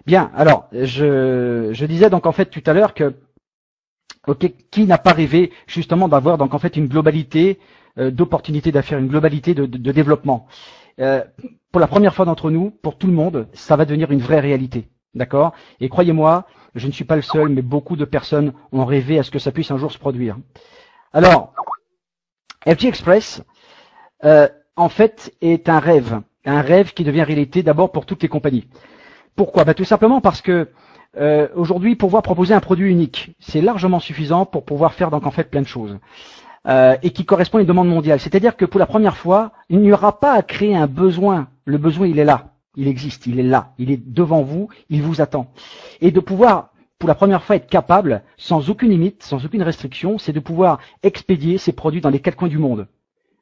Bien, alors, je disais donc en fait tout à l'heure que, ok, qui n'a pas rêvé justement d'avoir donc en fait une globalité d'opportunités d'affaires, une globalité de développement. Euh, pour la première fois d'entre nous, pour tout le monde, ça va devenir une vraie réalité. D'accord? Et croyez-moi, je ne suis pas le seul, mais beaucoup de personnes ont rêvé à ce que ça puisse un jour se produire. Alors, FG Express, en fait, est un rêve qui devient réalité d'abord pour toutes les compagnies. Pourquoi? Tout simplement parce que aujourd'hui, pouvoir proposer un produit unique, c'est largement suffisant pour pouvoir faire donc en fait plein de choses. Et qui correspond à une demande mondiale. C'est-à-dire que pour la première fois, il n'y aura pas à créer un besoin. Le besoin, il est là. Il existe, il est là. Il est devant vous, il vous attend. Et de pouvoir, pour la première fois, être capable, sans aucune limite, sans aucune restriction, c'est de pouvoir expédier ces produits dans les quatre coins du monde.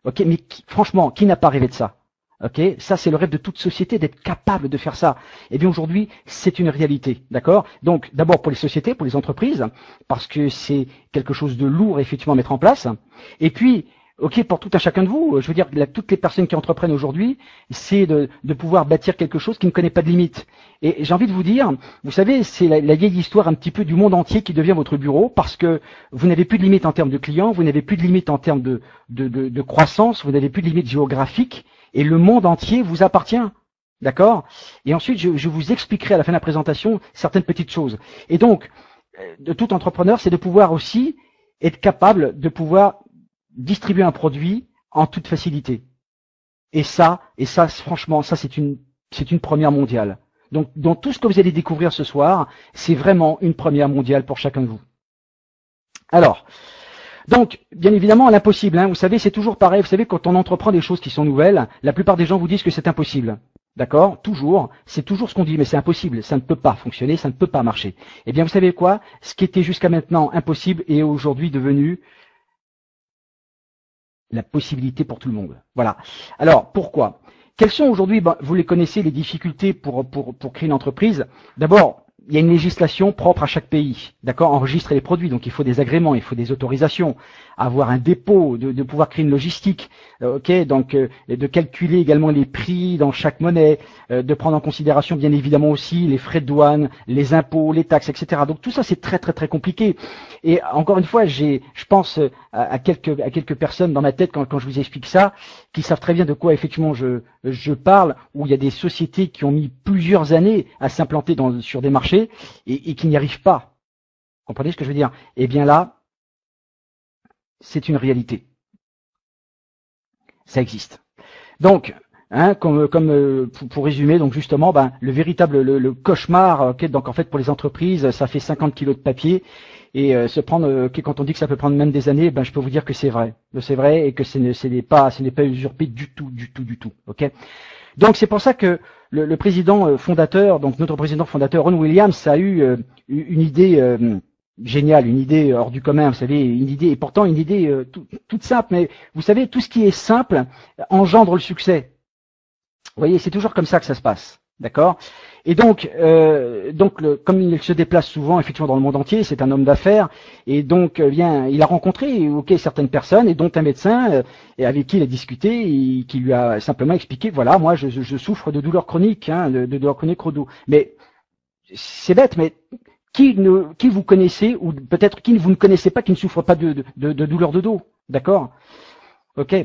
Ok, mais franchement, qui n'a pas rêvé de ça? Ok, ça c'est le rêve de toute société d'être capable de faire ça. Eh bien aujourd'hui, c'est une réalité, d'accord? Donc d'abord pour les sociétés, pour les entreprises, parce que c'est quelque chose de lourd effectivement à mettre en place. Et puis, ok, pour tout un chacun de vous, je veux dire, toutes les personnes qui entreprennent aujourd'hui, c'est de pouvoir bâtir quelque chose qui ne connaît pas de limite. Et j'ai envie de vous dire, vous savez, c'est la vieille histoire un petit peu du monde entier qui devient votre bureau, parce que vous n'avez plus de limite en termes de clients, vous n'avez plus de limite en termes de croissance, vous n'avez plus de limite géographique. Et le monde entier vous appartient. D'accord? Et ensuite, je vous expliquerai à la fin de la présentation certaines petites choses. Et donc, de tout entrepreneur, c'est de pouvoir aussi être capable de pouvoir distribuer un produit en toute facilité. Et ça, franchement, ça c'est une première mondiale. Donc, dans tout ce que vous allez découvrir ce soir, c'est vraiment une première mondiale pour chacun de vous. Alors, donc, bien évidemment, l'impossible, vous savez, c'est toujours pareil. Vous savez, quand on entreprend des choses qui sont nouvelles, la plupart des gens vous disent que c'est impossible. D'accord? Toujours. C'est toujours ce qu'on dit, mais c'est impossible. Ça ne peut pas fonctionner, ça ne peut pas marcher. Eh bien, vous savez quoi? Ce qui était jusqu'à maintenant impossible est aujourd'hui devenu la possibilité pour tout le monde. Voilà. Alors, pourquoi? Quelles sont aujourd'hui, vous les connaissez, les difficultés pour créer une entreprise? D'abord, il y a une législation propre à chaque pays, d'accord, enregistrer les produits, donc il faut des agréments, il faut des autorisations, avoir un dépôt, de pouvoir créer une logistique, ok, donc de calculer également les prix dans chaque monnaie, de prendre en considération bien évidemment aussi les frais de douane, les impôts, les taxes, etc. Donc tout ça c'est très très très compliqué. Et encore une fois, je pense à quelques personnes dans ma tête quand je vous explique ça, qui savent très bien de quoi effectivement je parle, où il y a des sociétés qui ont mis plusieurs années à s'implanter sur des marchés et qui n'y arrivent pas. Vous comprenez ce que je veux dire? Eh bien là, c'est une réalité. Ça existe. Donc, pour résumer, donc justement, le véritable le cauchemar, okay, donc en fait pour les entreprises, ça fait 50 kilos de papier et quand on dit que ça peut prendre même des années, je peux vous dire que c'est vrai, et que ce n'est pas usurpé du tout. Ok. Donc c'est pour ça que le président fondateur, donc notre président fondateur Ron Williams a eu une idée géniale, une idée hors du commun, vous savez, une idée, et pourtant une idée toute simple, mais vous savez, tout ce qui est simple engendre le succès. Vous voyez, c'est toujours comme ça que ça se passe, d'accord? Et donc comme il se déplace souvent effectivement dans le monde entier, c'est un homme d'affaires, et donc il a rencontré certaines personnes, et dont un médecin et avec qui il a discuté, et qui lui a simplement expliqué, voilà, moi je souffre de douleurs chroniques, de douleurs chroniques au dos. Mais c'est bête, mais qui vous connaissez, ou peut-être qui vous ne connaissez pas, qui ne souffre pas de douleurs de dos, d'accord? Ok.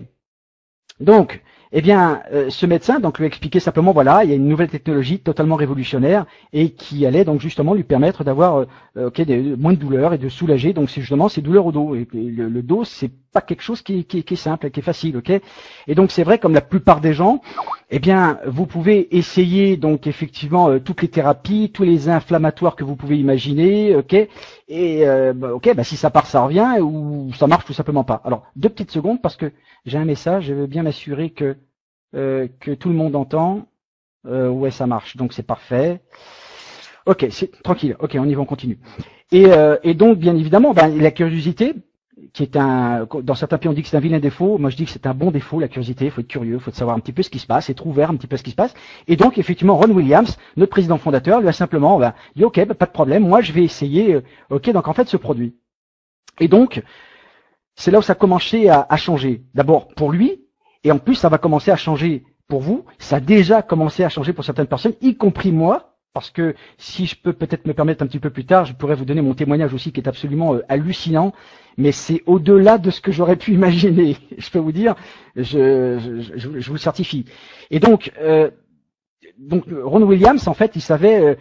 Donc, ce médecin lui expliquait simplement, voilà, il y a une nouvelle technologie totalement révolutionnaire et qui allait donc justement lui permettre d'avoir moins de douleurs et de soulager donc c'est justement ces douleurs au dos. Et le dos, c'est pas quelque chose qui est simple, qui est facile, ok. Et donc c'est vrai, comme la plupart des gens, vous pouvez essayer donc effectivement toutes les thérapies, tous les inflammatoires que vous pouvez imaginer, ok. Et si ça part, ça revient, ou ça marche tout simplement pas. Alors 2 petites secondes parce que j'ai un message, je veux bien m'assurer que tout le monde entend. Ouais, ça marche, donc c'est parfait. Ok, c'est tranquille. Ok, on y va, on continue. Et donc, bien évidemment, la curiosité, qui est dans certains pays on dit que c'est un vilain défaut, moi je dis que c'est un bon défaut, la curiosité. Il faut être curieux, il faut savoir un petit peu ce qui se passe, être ouvert un petit peu à ce qui se passe. Et donc, effectivement, Ron Williams, notre président fondateur, lui a simplement dit, ok, pas de problème, moi je vais essayer, donc en fait ce produit. Et donc, c'est là où ça a commencé à changer. D'abord pour lui, et en plus ça va commencer à changer pour vous. Ça a déjà commencé à changer pour certaines personnes, y compris moi. parce que si je peux peut-être me permettre un petit peu plus tard, je pourrais vous donner mon témoignage aussi qui est absolument hallucinant, mais c'est au-delà de ce que j'aurais pu imaginer. Je peux vous dire, je vous le certifie. Et donc Ron Williams, en fait, il savait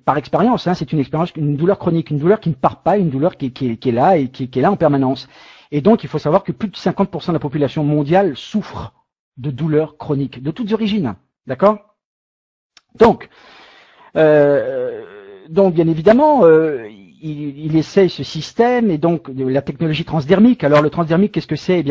par expérience, hein, c'est une expérience, une douleur chronique, une douleur qui ne part pas, une douleur qui est là et qui est là en permanence. Et donc, il faut savoir que plus de 50% de la population mondiale souffre de douleurs chroniques, de toutes origines. D'accord ? Donc, bien évidemment, il essaye ce système et donc la technologie transdermique. Alors le transdermique, qu'est-ce que c'est ?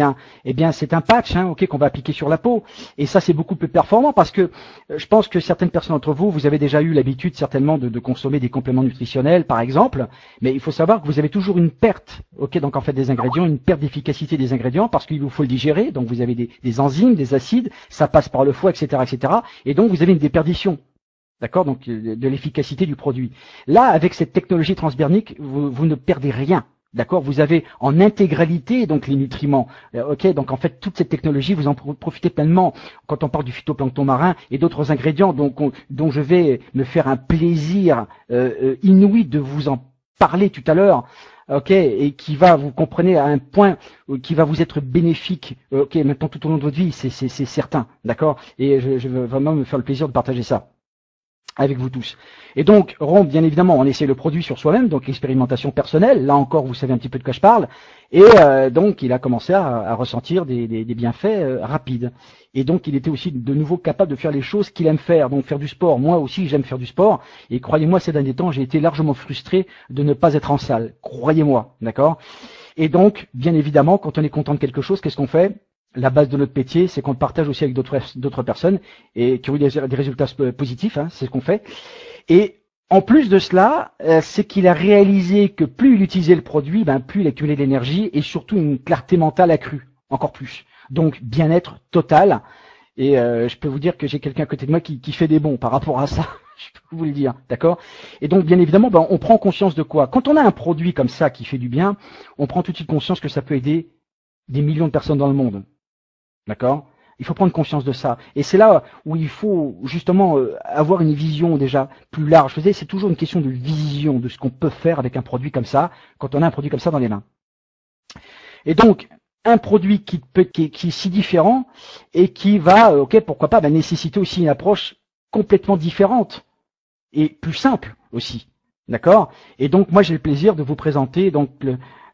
Eh bien, c'est un patch, hein, ok, qu'on va appliquer sur la peau. Et ça, c'est beaucoup plus performant parce que je pense que certaines personnes d'entre vous, vous avez déjà eu l'habitude certainement de consommer des compléments nutritionnels, par exemple. Mais il faut savoir que vous avez toujours une perte, ok, donc en fait des ingrédients, une perte d'efficacité des ingrédients parce qu'il vous faut le digérer. Donc vous avez des enzymes, des acides, ça passe par le foie, etc., etc. Et donc vous avez une déperdition. D'accord, donc de l'efficacité du produit. Là, avec cette technologie transdermique, vous ne perdez rien. D'accord, vous avez en intégralité donc les nutriments. Ok, donc en fait toute cette technologie, vous en profitez pleinement. Quand on parle du phytoplancton marin et d'autres ingrédients, dont je vais me faire un plaisir inouï de vous en parler tout à l'heure. Ok, et qui va, vous comprenez, à un point qui va vous être bénéfique. Ok, maintenant tout au long de votre vie, c'est certain. D'accord, et je veux vraiment me faire le plaisir de partager ça avec vous tous. Et donc, Ron, bien évidemment, on essaie le produit sur soi-même, donc expérimentation personnelle. Là encore, vous savez un petit peu de quoi je parle. Et donc, il a commencé à ressentir des bienfaits rapides. Et donc, il était aussi de nouveau capable de faire les choses qu'il aime faire. Donc, faire du sport. Moi aussi, j'aime faire du sport. Et croyez-moi, ces derniers temps, j'ai été largement frustré de ne pas être en salle. Croyez-moi, d'accord ? Et donc, bien évidemment, quand on est content de quelque chose, qu'est-ce qu'on fait ? La base de notre métier, c'est qu'on le partage aussi avec d'autres personnes et qui ont eu des résultats positifs, hein, c'est ce qu'on fait. Et en plus de cela, c'est qu'il a réalisé que plus il utilisait le produit, plus il accumulait de l'énergie et surtout une clarté mentale accrue, encore plus. Donc bien-être total. Et je peux vous dire que j'ai quelqu'un à côté de moi qui fait des bons par rapport à ça. Je peux vous le dire, d'accord ? Et donc, bien évidemment, on prend conscience de quoi ? Quand on a un produit comme ça qui fait du bien, on prend tout de suite conscience que ça peut aider des millions de personnes dans le monde. D'accord ? Il faut prendre conscience de ça. Et c'est là où il faut justement avoir une vision déjà plus large. Vous savez, c'est toujours une question de vision de ce qu'on peut faire avec un produit comme ça, quand on a un produit comme ça dans les mains. Et donc, un produit qui est si différent et qui va, ok, pourquoi pas, nécessiter aussi une approche complètement différente et plus simple aussi. D'accord ? Et donc, moi, j'ai le plaisir de vous présenter donc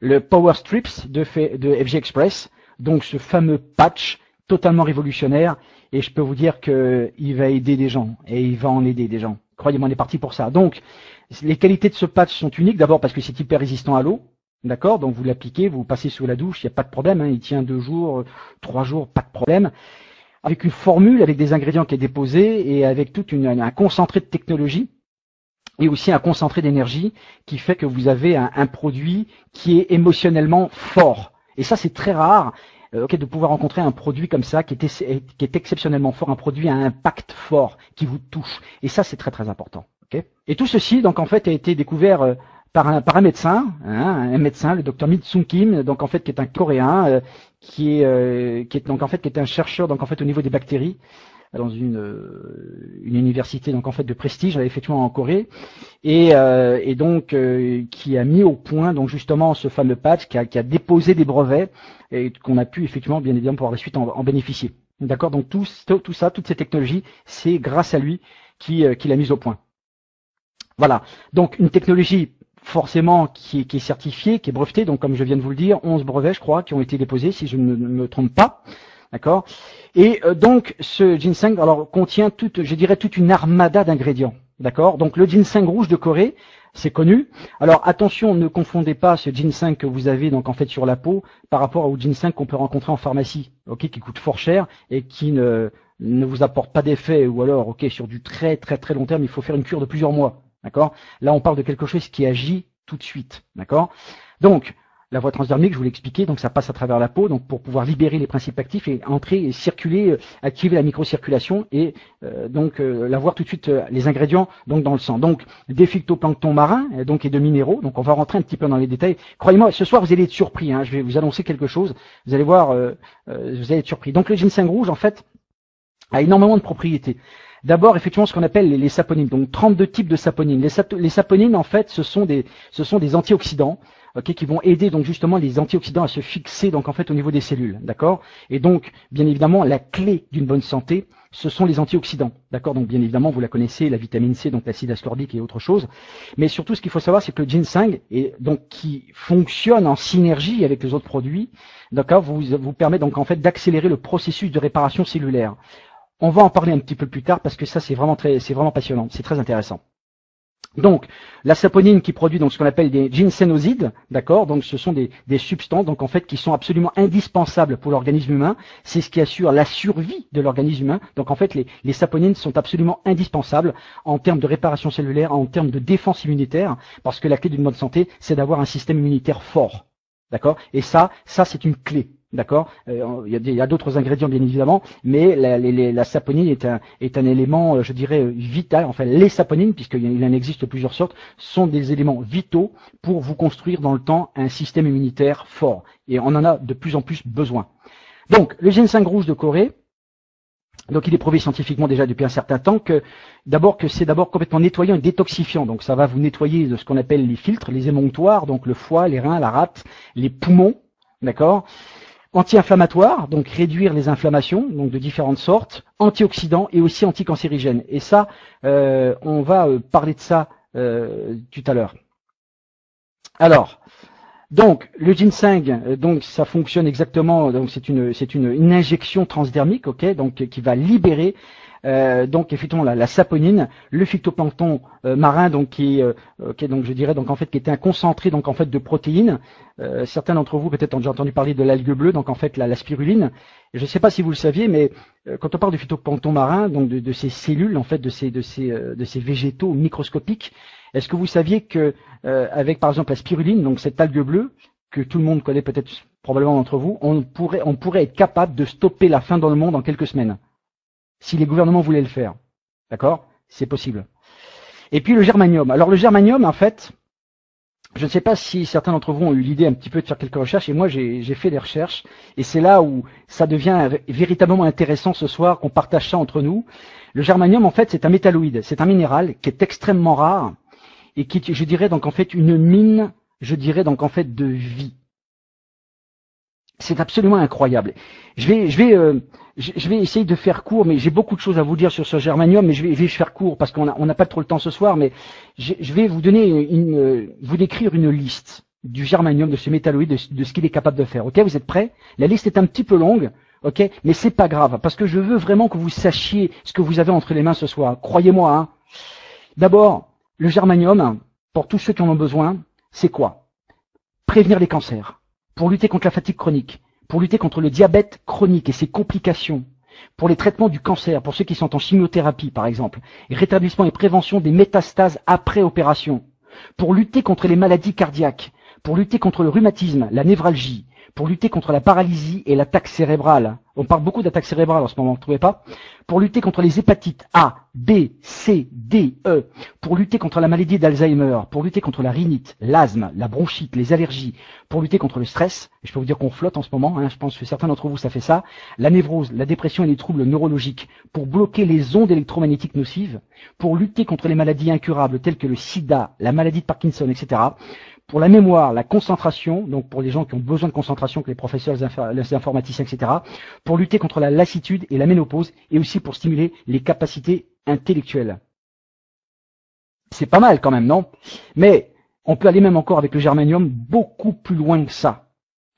le Power Strips de FG Express, donc ce fameux patch totalement révolutionnaire, et je peux vous dire que il va aider des gens, et il va en aider des gens. Croyez-moi, on est parti pour ça. Donc, les qualités de ce patch sont uniques, d'abord parce que c'est hyper résistant à l'eau, d'accord ? Donc vous l'appliquez, vous passez sous la douche, il n'y a pas de problème, hein, il tient 2 jours, 3 jours, pas de problème. Avec une formule, avec des ingrédients qui est déposé, et avec tout un concentré de technologie, et aussi un concentré d'énergie, qui fait que vous avez un produit qui est émotionnellement fort. Et ça, c'est très rare. De pouvoir rencontrer un produit comme ça qui est exceptionnellement fort, un produit à impact fort qui vous touche. Et ça, c'est très très important. Okay, et tout ceci, donc en fait, a été découvert par un médecin, hein, un médecin, le docteur Min-Sung Kim, donc en fait qui est un Coréen, qui est donc en fait qui est un chercheur donc en fait au niveau des bactéries dans une université donc en fait de prestige effectivement en Corée et donc qui a mis au point donc justement ce fameux patch qui a déposé des brevets et qu'on a pu effectivement bien évidemment pouvoir la suite en bénéficier. D'accord, donc tout ça, toutes ces technologies, c'est grâce à lui qu'il a mis au point. Voilà, donc une technologie forcément qui est certifiée, qui est brevetée, donc comme je viens de vous le dire, 11 brevets je crois qui ont été déposés si je ne me trompe pas. D'accord. Et donc ce ginseng alors contient toute une armada d'ingrédients. D'accord. Donc le ginseng rouge de Corée, c'est connu. Alors attention, ne confondez pas ce ginseng que vous avez donc en fait sur la peau par rapport au ginseng qu'on peut rencontrer en pharmacie, ok, qui coûte fort cher et qui ne vous apporte pas d'effet ou alors ok sur du très très très long terme, il faut faire une cure de plusieurs mois. D'accord. Là on parle de quelque chose qui agit tout de suite. D'accord. Donc la voie transdermique, je vous l'ai expliqué, donc ça passe à travers la peau, donc pour pouvoir libérer les principes actifs et entrer et circuler, activer la microcirculation et l'avoir tout de suite les ingrédients donc dans le sang. Donc des phytoplanctons marins donc et de minéraux. Donc on va rentrer un petit peu dans les détails. Croyez-moi, ce soir vous allez être surpris. Hein, je vais vous annoncer quelque chose. Vous allez voir, vous allez être surpris. Donc le ginseng rouge, en fait, a énormément de propriétés. D'abord, effectivement, ce qu'on appelle les saponines. Donc, 32 types de saponines. Les saponines, en fait, ce sont des antioxydants, ok, qui vont aider donc justement les antioxydants à se fixer donc en fait au niveau des cellules, d'accord. Et donc, bien évidemment, la clé d'une bonne santé, ce sont les antioxydants, d'accord. Donc, bien évidemment, vous la connaissez, la vitamine C, donc l'acide ascorbique et autre chose. Mais surtout, ce qu'il faut savoir, c'est que le ginseng, et donc qui fonctionne en synergie avec les autres produits, d'accord, vous permet donc en fait d'accélérer le processus de réparation cellulaire. On va en parler un petit peu plus tard parce que ça c'est vraiment passionnant, c'est très intéressant. Donc, la saponine qui produit donc ce qu'on appelle des ginsénosides, d'accord, donc ce sont des substances donc en fait qui sont absolument indispensables pour l'organisme humain. C'est ce qui assure la survie de l'organisme humain. Donc en fait, les saponines sont absolument indispensables en termes de réparation cellulaire, en termes de défense immunitaire, parce que la clé d'une bonne santé, c'est d'avoir un système immunitaire fort, d'accord. Et ça c'est une clé. D'accord. Il y a d'autres ingrédients bien évidemment, mais la saponine est un élément, je dirais, vital. Enfin, les saponines, puisqu'il en existe plusieurs sortes, sont des éléments vitaux pour vous construire dans le temps un système immunitaire fort. Et on en a de plus en plus besoin. Donc, le ginseng rouge de Corée, donc il est prouvé scientifiquement déjà depuis un certain temps que c'est d'abord complètement nettoyant et détoxifiant. Donc ça va vous nettoyer de ce qu'on appelle les filtres, les émonctoires, donc le foie, les reins, la rate, les poumons, d'accord. Anti-inflammatoire, donc réduire les inflammations, donc de différentes sortes, antioxydants et aussi anticancérigènes. Et ça, on va parler de ça tout à l'heure. Alors, donc le ginseng, donc ça fonctionne exactement. Donc c'est une injection transdermique, ok, donc qui va libérer. Donc effectivement la saponine, le phytoplancton marin, donc donc je dirais donc en fait qui était un concentré donc en fait de protéines. Certains d'entre vous peut-être ont déjà entendu parler de l'algue bleue, donc en fait la spiruline. Je ne sais pas si vous le saviez, mais quand on parle du phytoplancton marin, donc de ces cellules en fait de ces végétaux microscopiques, est-ce que vous saviez que avec par exemple la spiruline, donc cette algue bleue que tout le monde connaît peut-être probablement d'entre vous, on pourrait être capable de stopper la faim dans le monde en quelques semaines. Si les gouvernements voulaient le faire. D'accord? C'est possible. Et puis le germanium. Alors le germanium, en fait, je ne sais pas si certains d'entre vous ont eu l'idée un petit peu de faire quelques recherches, et moi j'ai fait des recherches, et c'est là où ça devient véritablement intéressant ce soir, qu'on partage ça entre nous. Le germanium, en fait, c'est un métalloïde, c'est un minéral qui est extrêmement rare, et qui, je dirais donc en fait, une mine, je dirais donc en fait, de vie. C'est absolument incroyable. Je vais essayer de faire court, mais j'ai beaucoup de choses à vous dire sur ce germanium, mais je vais faire court parce qu'on n'a pas trop le temps ce soir, mais je vais vous donner vous décrire une liste du germanium, de ce métalloïde, de ce qu'il est capable de faire. Ok, vous êtes prêts? La liste est un petit peu longue, ok, mais c'est pas grave parce que je veux vraiment que vous sachiez ce que vous avez entre les mains ce soir. Croyez-moi. Hein. D'abord, le germanium, pour tous ceux qui en ont besoin, c'est quoi? Prévenir les cancers. Pour lutter contre la fatigue chronique, pour lutter contre le diabète chronique et ses complications, pour les traitements du cancer, pour ceux qui sont en chimiothérapie par exemple, et rétablissement et prévention des métastases après opération, pour lutter contre les maladies cardiaques, pour lutter contre le rhumatisme, la névralgie, pour lutter contre la paralysie et l'attaque cérébrale. On parle beaucoup d'attaque cérébrale en ce moment, vous ne trouvez pas? Pour lutter contre les hépatites A, B, C, D, E, pour lutter contre la maladie d'Alzheimer, pour lutter contre la rhinite, l'asthme, la bronchite, les allergies, pour lutter contre le stress, et je peux vous dire qu'on flotte en ce moment, hein, je pense que certains d'entre vous ça fait ça, la névrose, la dépression et les troubles neurologiques, pour bloquer les ondes électromagnétiques nocives, pour lutter contre les maladies incurables telles que le sida, la maladie de Parkinson, etc., pour la mémoire, la concentration, donc pour les gens qui ont besoin de concentration, que les professeurs, les informaticiens, etc., pour lutter contre la lassitude et la ménopause, et aussi pour stimuler les capacités intellectuelles. C'est pas mal quand même, non? Mais on peut aller même encore avec le germanium beaucoup plus loin que ça.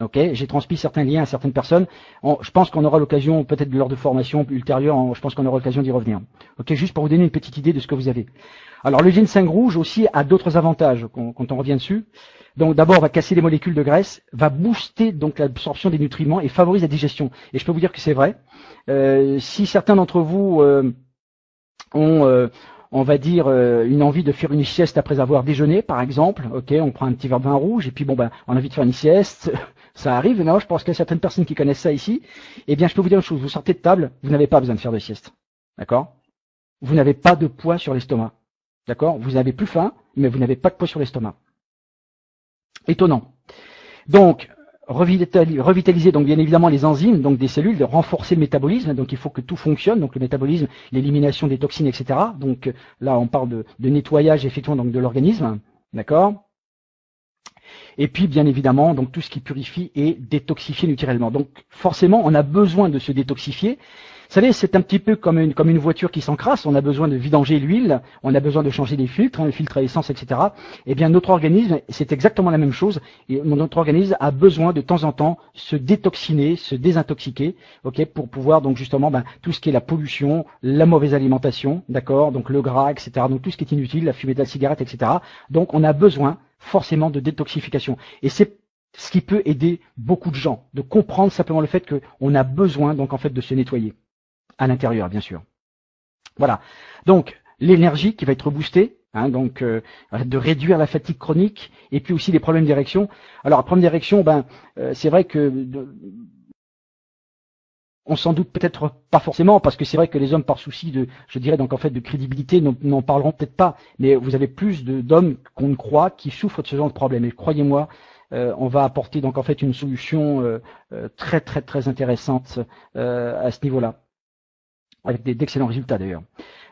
Ok, j'ai transmis certains liens à certaines personnes. Je pense qu'on aura l'occasion, peut-être lors de formation ultérieure, je pense qu'on aura l'occasion d'y revenir. Ok, juste pour vous donner une petite idée de ce que vous avez. Alors le ginseng rouge aussi a d'autres avantages quand on revient dessus. Donc d'abord, va casser les molécules de graisse, va booster donc l'absorption des nutriments et favorise la digestion. Et je peux vous dire que c'est vrai. Si certains d'entre vous ont on va dire une envie de faire une sieste après avoir déjeuné, par exemple. Ok, on prend un petit verre de vin rouge et puis bon ben on a envie de faire une sieste. Ça arrive, non? Je pense qu'il y a certaines personnes qui connaissent ça ici. Eh bien, je peux vous dire une chose. Vous sortez de table, vous n'avez pas besoin de faire de sieste. D'accord? Vous n'avez pas de poids sur l'estomac. D'accord? Vous n'avez plus faim, mais vous n'avez pas de poids sur l'estomac. Étonnant. Donc, revitaliser donc bien évidemment les enzymes donc des cellules, de renforcer le métabolisme, donc il faut que tout fonctionne, donc le métabolisme, l'élimination des toxines, etc. Donc là on parle de nettoyage effectivement donc de l'organisme, d'accord. Et puis bien évidemment donc tout ce qui purifie et détoxifie naturellement. Donc forcément on a besoin de se détoxifier. Vous savez, c'est un petit peu comme une voiture qui s'encrasse, on a besoin de vidanger l'huile, on a besoin de changer les filtres, le filtre à essence, etc. Eh bien, notre organisme, c'est exactement la même chose, et notre organisme a besoin de temps en temps se détoxiner, se désintoxiquer, ok, pour pouvoir donc justement tout ce qui est la pollution, la mauvaise alimentation, d'accord, donc le gras, etc. Donc tout ce qui est inutile, la fumée de la cigarette, etc. Donc on a besoin forcément de détoxification. Et c'est ce qui peut aider beaucoup de gens, de comprendre simplement le fait qu'on a besoin donc en fait de se nettoyer. À l'intérieur, bien sûr. Voilà. Donc, l'énergie qui va être boostée, donc de réduire la fatigue chronique, et puis aussi les problèmes d'érection. Alors, problème d'érection, c'est vrai que on s'en doute peut-être pas forcément, parce que c'est vrai que les hommes, par souci de, je dirais donc en fait de crédibilité, n'en parleront peut-être pas. Mais vous avez plus d'hommes qu'on ne croit qui souffrent de ce genre de problème. Et croyez-moi, on va apporter donc en fait une solution très très très intéressante à ce niveau-là, avec d'excellents résultats d'ailleurs.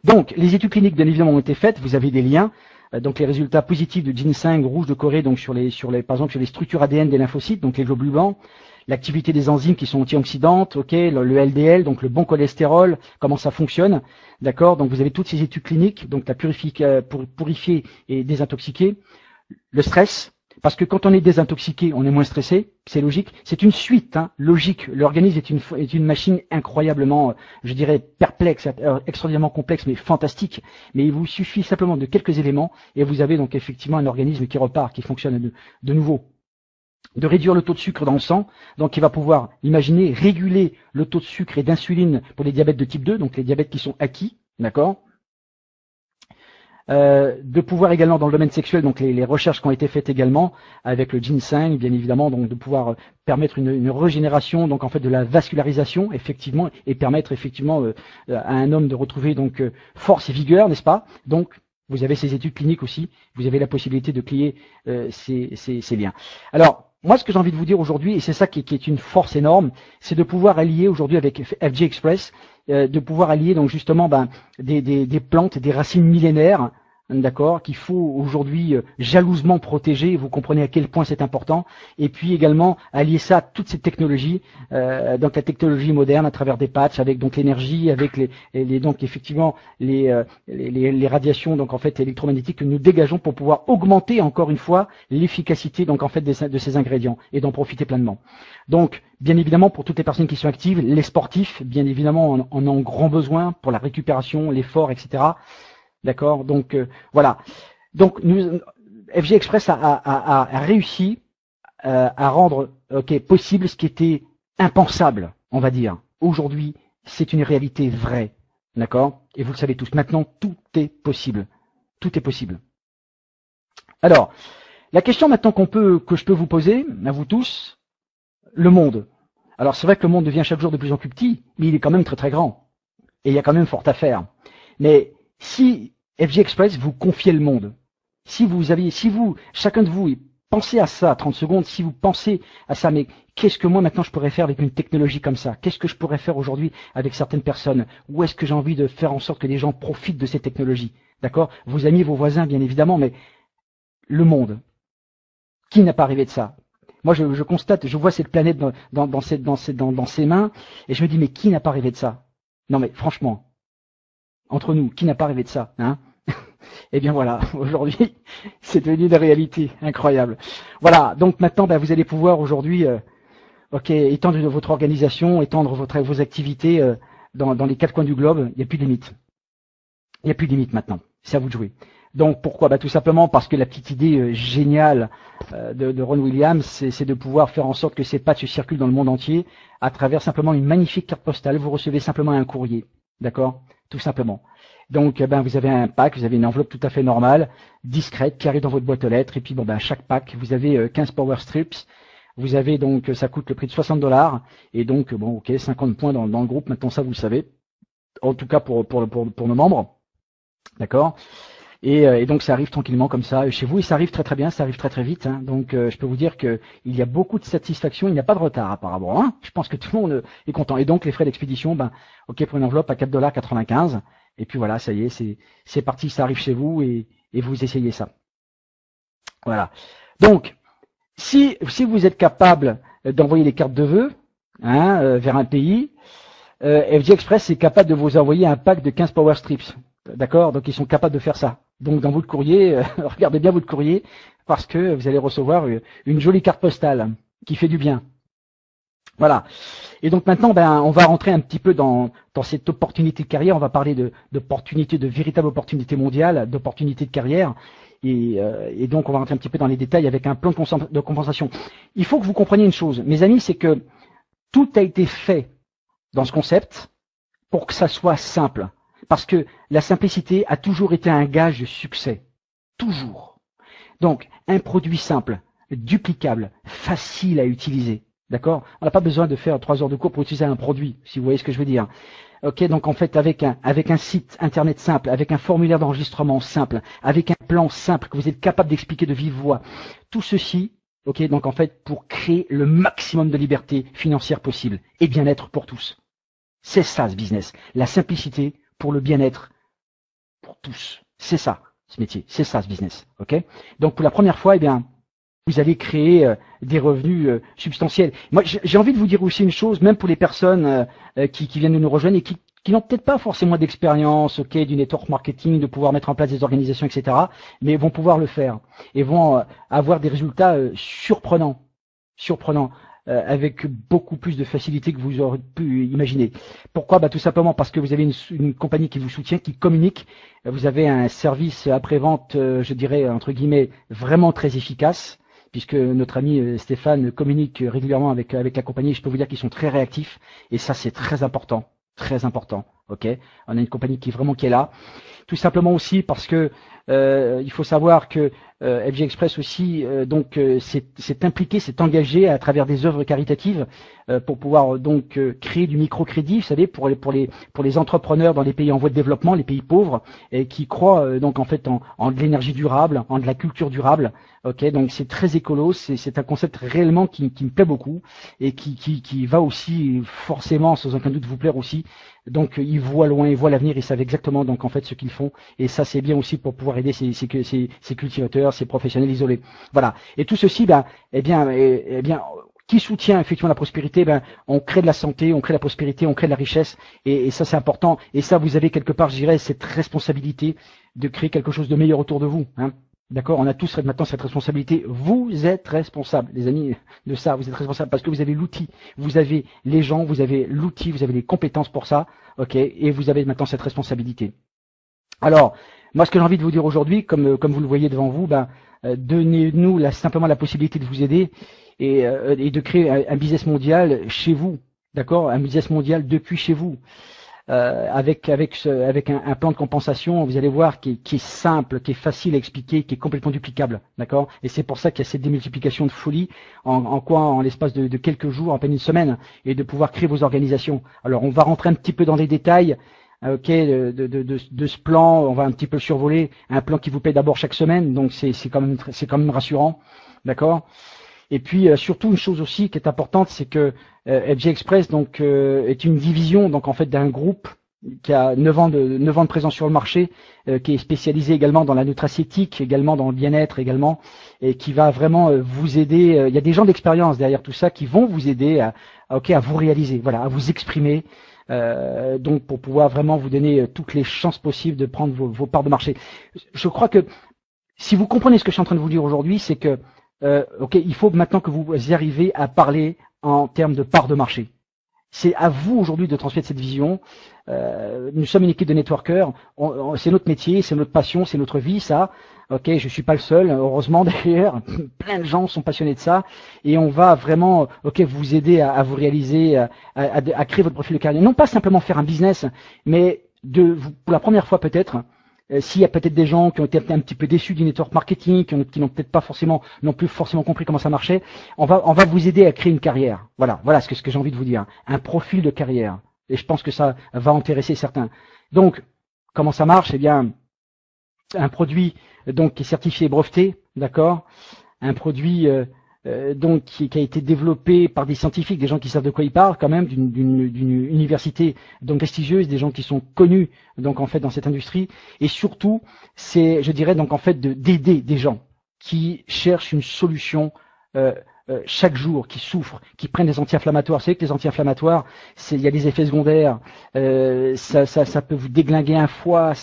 Donc, les études cliniques bien évidemment ont été faites, vous avez des liens, donc les résultats positifs de ginseng rouge de Corée, donc par exemple sur les structures ADN des lymphocytes, donc les globules blancs, l'activité des enzymes qui sont antioxydantes, ok, le LDL, donc le bon cholestérol, comment ça fonctionne, d'accord, donc vous avez toutes ces études cliniques, donc pour purifier et désintoxiquer, le stress, parce que quand on est désintoxiqué, on est moins stressé, c'est logique. C'est une suite, logique. L'organisme est une machine incroyablement, je dirais, perplexe, extraordinairement complexe, mais fantastique. Mais il vous suffit simplement de quelques éléments et vous avez donc effectivement un organisme qui repart, qui fonctionne de nouveau. De réduire le taux de sucre dans le sang, donc il va pouvoir, imaginer, réguler le taux de sucre et d'insuline pour les diabètes de type 2, donc les diabètes qui sont acquis, d'accord. De pouvoir également dans le domaine sexuel, donc les recherches qui ont été faites également avec le ginseng, bien évidemment, donc de pouvoir permettre une régénération, donc en fait de la vascularisation, effectivement, et permettre effectivement à un homme de retrouver donc force et vigueur, n'est-ce pas? Donc vous avez ces études cliniques aussi, vous avez la possibilité de plier ces liens. Alors moi, ce que j'ai envie de vous dire aujourd'hui, et c'est ça qui est une force énorme, c'est de pouvoir allier aujourd'hui avec FG Express, de pouvoir allier donc justement des plantes, des racines millénaires, d'accord, qu'il faut aujourd'hui jalousement protéger. Vous comprenez à quel point c'est important. Et puis également allier ça à toutes ces technologies, donc la technologie moderne à travers des patchs, avec donc l'énergie, avec donc effectivement les radiations donc en fait électromagnétiques que nous dégageons pour pouvoir augmenter encore une fois l'efficacité donc en fait de ces ingrédients et d'en profiter pleinement. Donc bien évidemment pour toutes les personnes qui sont actives, les sportifs bien évidemment en ont grand besoin pour la récupération, l'effort, etc. D'accord, donc voilà. Donc FG Express a réussi à rendre possible ce qui était impensable, on va dire. Aujourd'hui, c'est une réalité vraie, d'accord. Et vous le savez tous. Maintenant, tout est possible. Tout est possible. Alors, la question maintenant que je peux vous poser à vous tous, le monde. Alors c'est vrai que le monde devient chaque jour de plus en plus petit, mais il est quand même très très grand. Et il y a quand même fort à faire. Mais si FG Express vous confiez le monde, si chacun de vous, pensez à ça 30 secondes, si vous pensez à ça, mais qu'est-ce que moi maintenant je pourrais faire avec une technologie comme ça? Qu'est-ce que je pourrais faire aujourd'hui avec certaines personnes? Où est-ce que j'ai envie de faire en sorte que les gens profitent de ces technologies? D'accord? Vos amis, vos voisins, bien évidemment, mais le monde. Qui n'a pas rêvé de ça? Moi, je constate, je vois cette planète dans ses mains, et je me dis, mais qui n'a pas rêvé de ça? Non, mais franchement, entre nous, qui n'a pas rêvé de ça, hein? Eh bien voilà, aujourd'hui, c'est devenu une réalité incroyable. Voilà, donc maintenant, vous allez pouvoir aujourd'hui, étendre votre organisation, étendre vos activités dans les 4 coins du globe. Il n'y a plus de limite. Il n'y a plus de limite maintenant. C'est à vous de jouer. Donc pourquoi? Tout simplement parce que la petite idée géniale de Ron Williams, c'est de pouvoir faire en sorte que ces patchs circulent dans le monde entier à travers simplement une magnifique carte postale. Vous recevez simplement un courrier, d'accord? Tout simplement. Donc vous avez un pack, vous avez une enveloppe tout à fait normale, discrète, qui arrive dans votre boîte aux lettres. Et puis chaque pack, vous avez 15 power strips. Vous avez donc, ça coûte le prix de $60. Et donc 50 points dans le groupe. Maintenant ça vous le savez. En tout cas pour nos membres. D'accord? Et donc ça arrive tranquillement comme ça chez vous, et ça arrive très très bien, ça arrive très très vite. Hein. Donc je peux vous dire que il y a beaucoup de satisfaction, il n'y a pas de retard apparemment. Hein. Je pense que tout le monde est content. Et donc les frais d'expédition, ben ok pour une enveloppe à 4,95 $. Et puis voilà, ça y est, c'est parti, ça arrive chez vous et vous essayez ça. Voilà. Donc si vous êtes capable d'envoyer les cartes de vœux vers un pays, FG Express est capable de vous envoyer un pack de 15 Power Strips. D'accord? Donc ils sont capables de faire ça. Donc dans votre courrier, regardez bien votre courrier, parce que vous allez recevoir une jolie carte postale qui fait du bien. Voilà. Et donc maintenant, on va rentrer un petit peu dans cette opportunité de carrière. On va parler d'opportunités, de véritable opportunité mondiale, d'opportunité de carrière. Et donc on va rentrer un petit peu dans les détails avec un plan de compensation. Il faut que vous compreniez une chose, mes amis, c'est que tout a été fait dans ce concept pour que ça soit simple. Parce que la simplicité a toujours été un gage de succès. Toujours. Donc, un produit simple, duplicable, facile à utiliser. D'accord? On n'a pas besoin de faire 3 heures de cours pour utiliser un produit, si vous voyez ce que je veux dire. Ok, donc en fait, avec un site internet simple, avec un formulaire d'enregistrement simple, avec un plan simple que vous êtes capable d'expliquer de vive voix, tout ceci, ok, donc en fait, pour créer le maximum de liberté financière possible et bien-être pour tous. C'est ça, ce business. La simplicité pour le bien-être pour tous. C'est ça, ce métier. C'est ça, ce business. Ok? Donc, pour la première fois, vous allez créer des revenus substantiels. Moi, j'ai envie de vous dire aussi une chose, même pour les personnes qui viennent de nous rejoindre et qui n'ont peut-être pas forcément d'expérience, ok, du network marketing, de pouvoir mettre en place des organisations, etc., mais vont pouvoir le faire et vont avoir des résultats surprenants, avec beaucoup plus de facilité que vous aurez pu imaginer. Pourquoi? Tout simplement parce que vous avez une compagnie qui vous soutient, qui communique. Vous avez un service après-vente, je dirais, entre guillemets, vraiment très efficace, puisque notre ami Stéphane communique régulièrement avec la compagnie. Je peux vous dire qu'ils sont très réactifs, et ça, c'est très important. Très important. Ok? On a une compagnie qui est là. Tout simplement aussi parce que il faut savoir que FG Express aussi s'est impliqué, s'est engagé à travers des œuvres caritatives pour pouvoir donc créer du microcrédit, vous savez, pour les entrepreneurs dans les pays en voie de développement, les pays pauvres, et qui croient donc en fait en de l'énergie durable, en de la culture durable. Ok, donc c'est très écolo, c'est un concept réellement qui me plaît beaucoup et qui va aussi forcément sans aucun doute vous plaire aussi. Donc ils voient loin, ils voient l'avenir, ils savent exactement donc en fait ce qu'ils font, et ça c'est bien aussi pour pouvoir aider ces cultivateurs, ces professionnels isolés. Voilà. Et tout ceci, qui soutient effectivement la prospérité, on crée de la santé, on crée de la prospérité, on crée de la richesse, et ça c'est important. Et ça, vous avez quelque part, je dirais, cette responsabilité de créer quelque chose de meilleur autour de vous. Hein. D'accord? On a tous maintenant cette responsabilité. Vous êtes responsables, les amis, de ça. Vous êtes responsables parce que vous avez l'outil, vous avez les gens, vous avez l'outil, vous avez les compétences pour ça. Ok? Et vous avez maintenant cette responsabilité. Alors, moi, ce que j'ai envie de vous dire aujourd'hui, comme vous le voyez devant vous, donnez-nous simplement la possibilité de vous aider et de créer un business mondial chez vous, d'accord, un business mondial depuis chez vous, avec un plan de compensation, vous allez voir, qui est simple, qui est facile à expliquer, qui est complètement duplicable, d'accord. Et c'est pour ça qu'il y a cette démultiplication de folie en l'espace de quelques jours, à peine une semaine, et de pouvoir créer vos organisations. Alors, on va rentrer un petit peu dans les détails. Ok, de ce plan, on va un petit peu survoler, un plan qui vous paie d'abord chaque semaine, donc c'est quand même rassurant, d'accord. Et puis surtout une chose aussi qui est importante, c'est que FG Express donc est une division donc en fait d'un groupe qui a 9 ans de présence sur le marché, qui est spécialisé également dans la nutraceutique, également dans le bien-être également, et qui va vraiment vous aider. Il y a des gens d'expérience derrière tout ça qui vont vous aider à vous réaliser, voilà, à vous exprimer. Donc pour pouvoir vraiment vous donner toutes les chances possibles de prendre vos parts de marché. Je crois que si vous comprenez ce que je suis en train de vous dire aujourd'hui, c'est que il faut maintenant que vous y arrivez à parler en termes de parts de marché. C'est à vous aujourd'hui de transmettre cette vision. Nous sommes une équipe de networkers, c'est notre métier, c'est notre passion, c'est notre vie, ça. Ok, je suis pas le seul, heureusement d'ailleurs, plein de gens sont passionnés de ça, et on va vraiment, vous aider à vous réaliser, à créer votre profil de carrière. Non pas simplement faire un business, mais pour la première fois peut-être, s'il y a peut-être des gens qui ont été un petit peu déçus du network marketing, qui n'ont peut-être pas forcément, non plus forcément compris comment ça marchait, on va vous aider à créer une carrière. Voilà ce que j'ai envie de vous dire, un profil de carrière. Et je pense que ça va intéresser certains. Donc, comment ça marche? Eh bien, un produit donc qui est certifié et breveté, d'accord, un produit donc qui a été développé par des scientifiques, des gens qui savent de quoi ils parlent quand même, d'une université donc prestigieuse, des gens qui sont connus donc en fait dans cette industrie, et surtout c'est, je dirais donc en fait d'aider des gens qui cherchent une solution chaque jour, qui souffrent, qui prennent des anti-inflammatoires. Vous savez que les anti-inflammatoires, il y a des effets secondaires, ça peut vous déglinguer un foie,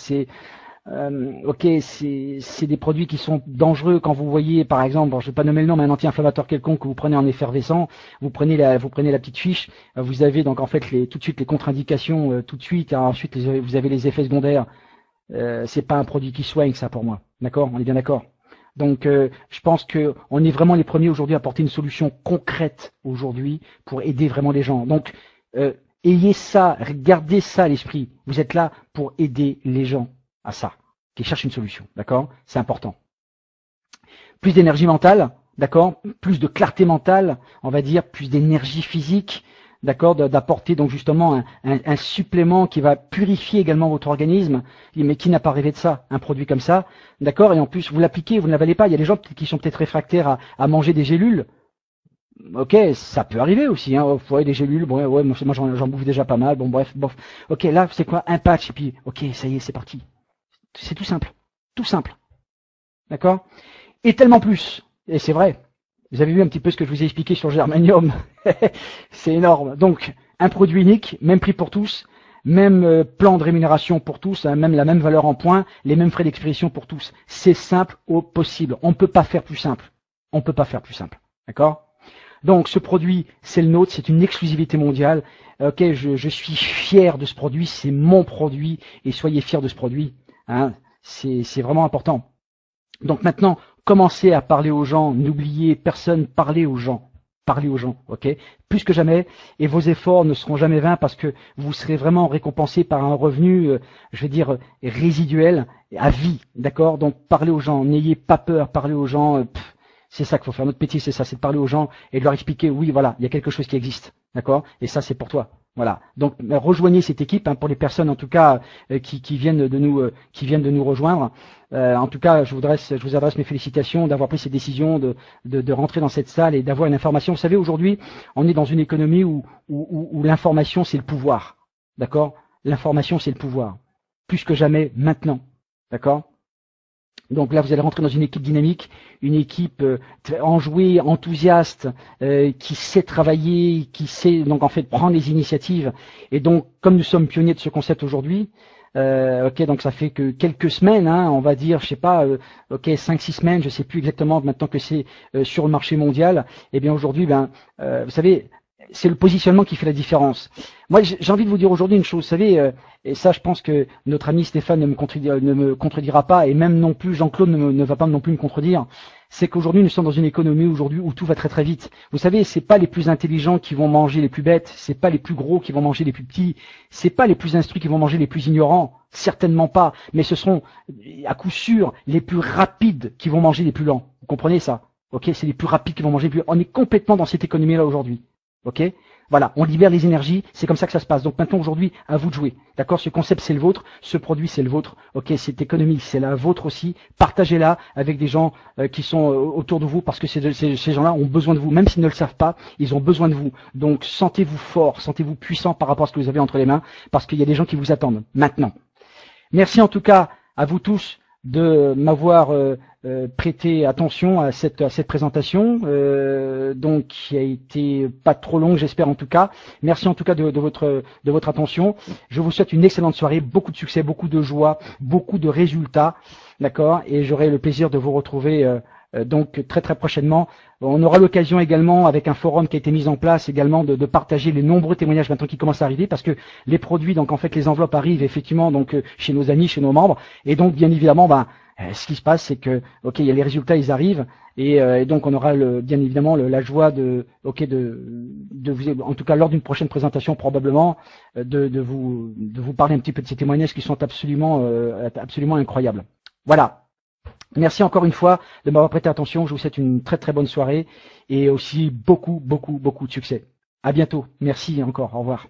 ok, c'est des produits qui sont dangereux quand vous voyez, par exemple, bon, je ne vais pas nommer le nom, mais un anti-inflammatoire quelconque que vous prenez en effervescent, vous prenez la petite fiche, vous avez donc en fait tout de suite les contre-indications, tout de suite, et ensuite vous avez les effets secondaires. C'est pas un produit qui soigne ça pour moi, d'accord? On est bien d'accord. Donc, je pense que on est vraiment les premiers aujourd'hui à apporter une solution concrète aujourd'hui pour aider vraiment les gens. Donc, ayez ça, gardez ça à l'esprit. Vous êtes là pour aider les gens à ça, qui cherchent une solution, d'accord? C'est important. Plus d'énergie mentale, d'accord? Plus de clarté mentale, on va dire, plus d'énergie physique, d'accord? D'apporter donc justement un supplément qui va purifier également votre organisme, mais qui n'a pas rêvé de ça, un produit comme ça, d'accord? Et en plus, vous l'appliquez, vous ne l'avalez pas. Il y a des gens qui sont peut-être réfractaires à manger des gélules. Ok, ça peut arriver aussi, hein. Ouais, des gélules, bon, ouais, moi j'en bouffe déjà pas mal, bon bref, bof. Ok, là c'est quoi? Un patch, et puis ok, ça y est, c'est parti. C'est tout simple, d'accord? Et tellement plus, et c'est vrai, vous avez vu un petit peu ce que je vous ai expliqué sur le germanium, c'est énorme. Donc, un produit unique, même prix pour tous, même plan de rémunération pour tous, hein, même la même valeur en points, les mêmes frais d'expédition pour tous. C'est simple au possible, on ne peut pas faire plus simple, d'accord? Donc, ce produit, c'est le nôtre, c'est une exclusivité mondiale. Ok, je suis fier de ce produit, c'est mon produit, et soyez fiers de ce produit. Hein, c'est vraiment important. Donc maintenant, commencez à parler aux gens, n'oubliez personne, parlez aux gens, ok, plus que jamais, et vos efforts ne seront jamais vains parce que vous serez vraiment récompensé par un revenu, je vais dire, résiduel, à vie, d'accord? Donc parlez aux gens, n'ayez pas peur, parlez aux gens, c'est ça qu'il faut faire, notre métier c'est ça, c'est de parler aux gens et de leur expliquer, oui voilà, il y a quelque chose qui existe, d'accord? Et ça c'est pour toi. Voilà. Donc rejoignez cette équipe, hein, pour les personnes en tout cas qui viennent de nous rejoindre. En tout cas, je vous adresse mes félicitations d'avoir pris cette décision de rentrer dans cette salle et d'avoir une information. Vous savez, aujourd'hui, on est dans une économie où l'information c'est le pouvoir, d'accord? L'information c'est le pouvoir, plus que jamais maintenant, d'accord? Donc là, vous allez rentrer dans une équipe dynamique, une équipe enjouée, enthousiaste, qui sait travailler, qui sait donc en fait prendre les initiatives. Et donc, comme nous sommes pionniers de ce concept aujourd'hui, ok, donc ça fait que quelques semaines, hein, on va dire, je sais pas, ok, 5-6 semaines, je sais plus exactement maintenant que c'est sur le marché mondial. Et bien aujourd'hui, vous savez, c'est le positionnement qui fait la différence. Moi, j'ai envie de vous dire aujourd'hui une chose, vous savez, et ça, je pense que notre ami Stéphane ne me contredira pas, et même non plus Jean-Claude ne va pas non plus me contredire. C'est qu'aujourd'hui, nous sommes dans une économie aujourd'hui où tout va très très vite. Vous savez, c'est pas les plus intelligents qui vont manger les plus bêtes, c'est pas les plus gros qui vont manger les plus petits, c'est pas les plus instruits qui vont manger les plus ignorants, certainement pas. Mais ce seront, à coup sûr, les plus rapides qui vont manger les plus lents. Vous comprenez ça? Ok, c'est les plus rapides qui vont manger les plus. On est complètement dans cette économie-là aujourd'hui. Ok, voilà, on libère les énergies, c'est comme ça que ça se passe. Donc maintenant, aujourd'hui, à vous de jouer. D'accord, ce concept c'est le vôtre, ce produit c'est le vôtre. Ok, cette économie c'est la vôtre aussi. Partagez-la avec des gens qui sont autour de vous parce que ces gens-là ont besoin de vous, même s'ils ne le savent pas, ils ont besoin de vous. Donc sentez-vous fort, sentez-vous puissant par rapport à ce que vous avez entre les mains, parce qu'il y a des gens qui vous attendent maintenant. Merci en tout cas à vous tous de m'avoir prêté attention à cette présentation, donc qui a été pas trop longue, j'espère en tout cas. Merci en tout cas de votre attention. Je vous souhaite une excellente soirée, beaucoup de succès, beaucoup de joie, beaucoup de résultats, d'accord. Et j'aurai le plaisir de vous retrouver donc très très prochainement. On aura l'occasion également, avec un forum qui a été mis en place également, de partager les nombreux témoignages maintenant qui commencent à arriver, parce que les produits, donc en fait les enveloppes arrivent effectivement donc chez nos amis, chez nos membres, et donc bien évidemment, ce qui se passe, c'est que ok, il y a les résultats, ils arrivent, et donc on aura bien évidemment la joie de vous, en tout cas lors d'une prochaine présentation probablement, de vous parler un petit peu de ces témoignages qui sont absolument incroyables. Voilà. Merci encore une fois de m'avoir prêté attention. Je vous souhaite une très très bonne soirée et aussi beaucoup de succès. À bientôt. Merci encore. Au revoir.